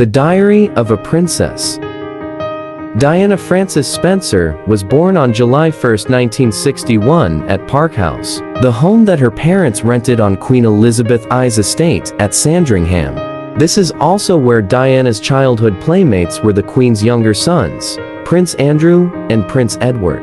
The Diary of a Princess. Diana Frances Spencer was born on July 1, 1961 at Park House, the home that her parents rented on Queen Elizabeth I's estate at Sandringham. This is also where Diana's childhood playmates were the Queen's younger sons, Prince Andrew and Prince Edward.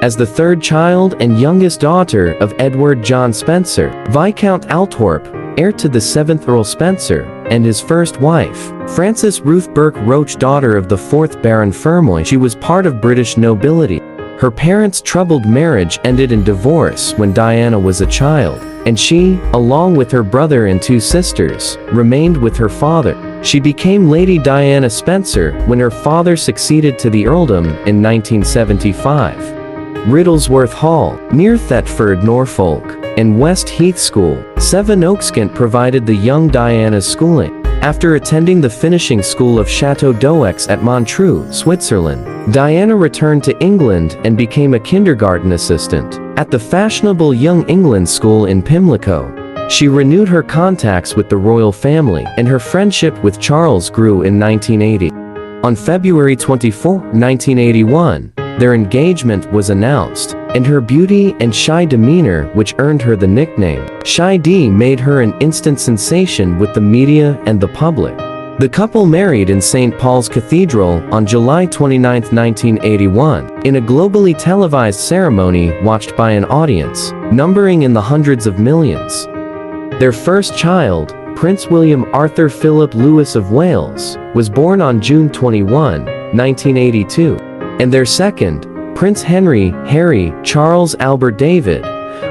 As the third child and youngest daughter of Edward John Spencer, Viscount Althorp, heir to the 7th Earl Spencer, and his first wife, Frances Ruth Burke Roach, daughter of the 4th Baron Fermoy, she was part of British nobility. Her parents' troubled marriage ended in divorce when Diana was a child, and she, along with her brother and 2 sisters, remained with her father. She became Lady Diana Spencer when her father succeeded to the earldom in 1975. Riddlesworth Hall, near Thetford, Norfolk, and West Heath School, Sevenoaks, Kent provided the young Diana's schooling. After attending the finishing school of Chateau d'Oex at Montreux, Switzerland, Diana returned to England and became a kindergarten assistant at the fashionable Young England School in Pimlico. She renewed her contacts with the royal family, and her friendship with Charles grew in 1980. On February 24, 1981, their engagement was announced, and her beauty and shy demeanor, which earned her the nickname Shy D, made her an instant sensation with the media and the public. The couple married in St. Paul's Cathedral on July 29, 1981, in a globally televised ceremony watched by an audience numbering in the hundreds of millions. Their first child, Prince William Arthur Philip Louis of Wales, was born on June 21, 1982. And their second, Prince Harry Charles Albert David,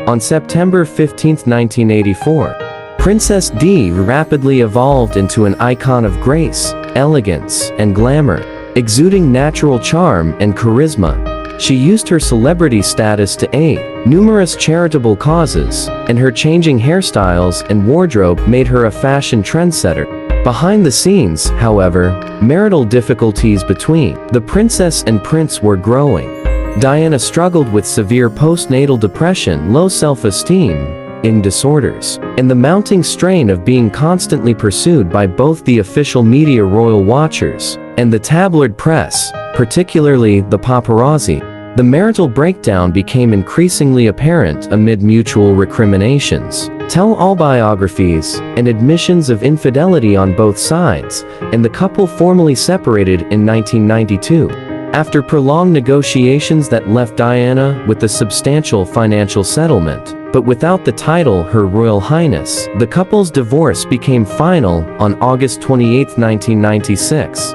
on September 15, 1984. Princess Di rapidly evolved into an icon of grace, elegance, and glamour, exuding natural charm and charisma. She used her celebrity status to aid numerous charitable causes, and her changing hairstyles and wardrobe made her a fashion trendsetter. Behind the scenes, however, marital difficulties between the princess and prince were growing. Diana struggled with severe postnatal depression, low self-esteem, eating disorders, and the mounting strain of being constantly pursued by both the official media royal watchers and the tabloid press, particularly the paparazzi. The marital breakdown became increasingly apparent amid mutual recriminations, tell-all biographies, and admissions of infidelity on both sides, and the couple formally separated in 1992. After prolonged negotiations that left Diana with a substantial financial settlement, but without the title Her Royal Highness, the couple's divorce became final on August 28, 1996.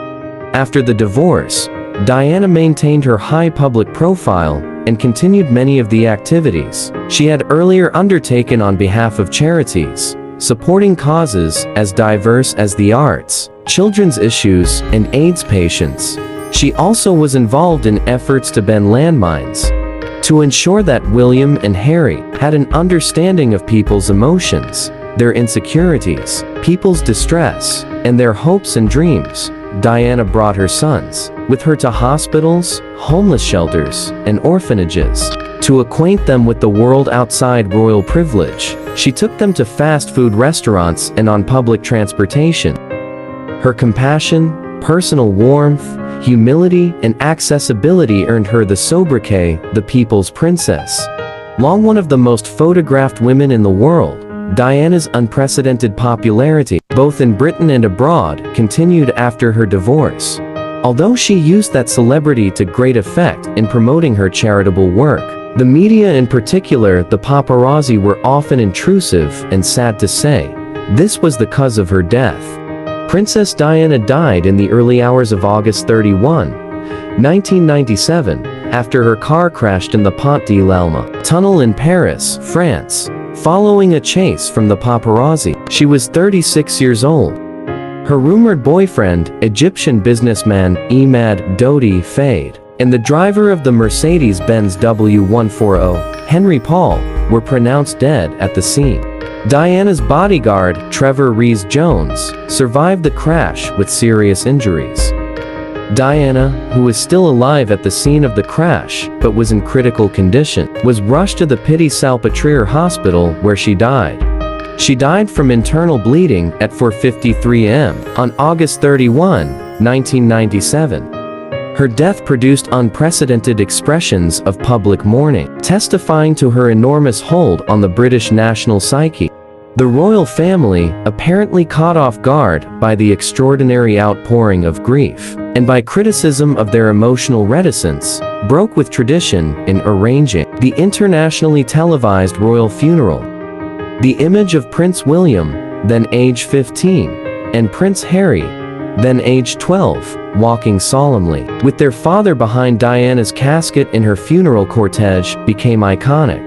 After the divorce, Diana maintained her high public profile and continued many of the activities she had earlier undertaken on behalf of charities, supporting causes as diverse as the arts, children's issues, and AIDS patients. She also was involved in efforts to ban landmines, to ensure that William and Harry had an understanding of people's emotions, their insecurities, people's distress, and their hopes and dreams. Diana brought her sons with her to hospitals, homeless shelters, and orphanages. To acquaint them with the world outside royal privilege, she took them to fast food restaurants and on public transportation. Her compassion, personal warmth, humility, and accessibility earned her the sobriquet, the People's Princess. Long one of the most photographed women in the world, Diana's unprecedented popularity, both in Britain and abroad, continued after her divorce. Although she used that celebrity to great effect in promoting her charitable work, the media, in particular the paparazzi, were often intrusive, and sad to say, this was the cause of her death. Princess Diana died in the early hours of August 31, 1997, after her car crashed in the Pont de l'Alma tunnel in Paris, France, following a chase from the paparazzi. She was 36 years old. Her rumored boyfriend, Egyptian businessman Imad Dodi Fayed, and the driver of the Mercedes-Benz W140, Henry Paul, were pronounced dead at the scene. Diana's bodyguard, Trevor Rees-Jones, survived the crash with serious injuries. Diana, who was still alive at the scene of the crash but was in critical condition, was rushed to the Piti Salpêtrière hospital where she died. She died from internal bleeding at 4:53 a.m. on August 31, 1997. Her death produced unprecedented expressions of public mourning, testifying to her enormous hold on the British national psyche. The royal family, apparently caught off guard by the extraordinary outpouring of grief, and by criticism of their emotional reticence, broke with tradition in arranging the internationally televised royal funeral. The image of Prince William, then age 15, and Prince Harry, then age 12, walking solemnly with their father behind Diana's casket in her funeral cortege, became iconic.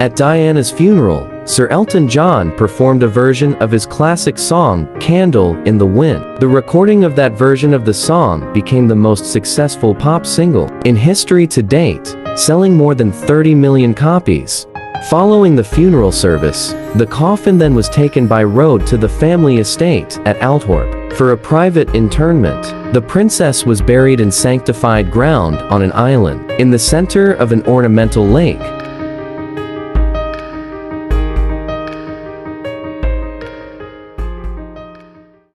At Diana's funeral, Sir Elton John performed a version of his classic song, Candle in the Wind. The recording of that version of the song became the most successful pop single in history to date, selling more than 30 million copies. Following the funeral service, the coffin then was taken by road to the family estate at Althorp for a private interment. The princess was buried in sanctified ground on an island in the center of an ornamental lake,